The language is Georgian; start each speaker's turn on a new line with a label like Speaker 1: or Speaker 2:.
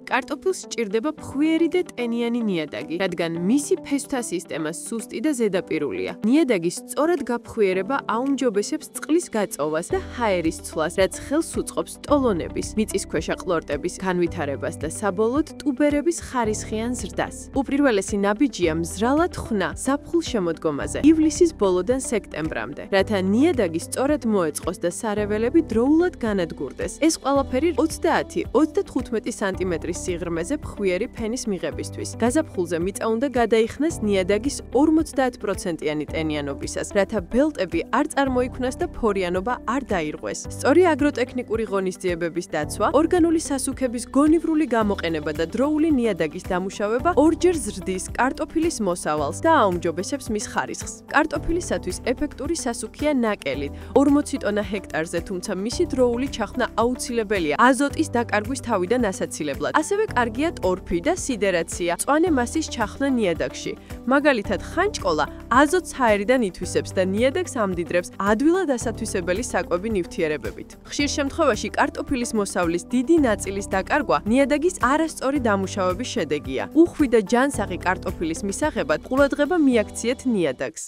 Speaker 1: კარტოფილს სჭირდება ფხვიერი და ტენიანი ნიადაგი, რადგან მისი ფესვთა სისტემა სუსტი და ზედაპირულია. ნიადაგის სწორად გაფხვიერება აუმჯობესებს წყლის გაწოვას და ჰაერის ცვლას, რაც ხელს უწყობს ტოლონების, მიწისქვეშა ყლორტების განვითარებას და საბოლოოდ ტუბერების ხარისხიან ზრდას. უპირველესი ნაბიჯია მზრალად ხნა ზაფხულ-შემოდგომაზე, ივლისის ბოლოდან სექტემბრამდე, რათა ნიადაგი სწორად მოეწყოს და სარეველები დროულად განადგურდეს. ეს ყველაფერი 30-35 სანტიმეტრის სიღრმეზე ფხვიერი ფენის მიღებისთვის. გაზაფხულზე მიწა უნდა გადაიხსნას ნიადაგის 50%-იანი ტენიანობისას, რათა ბელტები არ წარმოიქმნას და ფორიანობა არ დაირღვეს. სწორი აგროტექნიკური ღონისძიებების დაცვა, ორგანული სასუქების გონივრული გამოყენება და დროული ნიადაგის დამუშავება ორჯერ ზრდის კარტოფილის მოსავალს და აუმჯობესებს მის ხარისხს. კარტოფილისათვის ეფექტური სასუქია ნაკელი 40 ტონა ჰექტარზე, თუმცა მისი დროული ჩახსნა აუცილებელია აზოტის დაკარგვის თავიდან ასაცილებლად. ასევე კარგია ტორფი და სიდერაცია, მწვანე მასის ჩახსნა ნიადაგში. მაგალითად, ხანჭკოლა აზოტს ჰაერიდან ითვისებს და ნიადაგს ამდიდრებს ადვილად ასათვისებელი საკვები ნივთიერებებით. ხშირ შემთხვევაში კარტოფილის მოსავლის დიდი ნაწილის დაკარგვა ნიადაგის არასწორი დამუშავების შედეგია. უხვი და ჯანსაღი კარტოფილის მისაღებად ყურადღება მიაქციეთ ნიადაგს.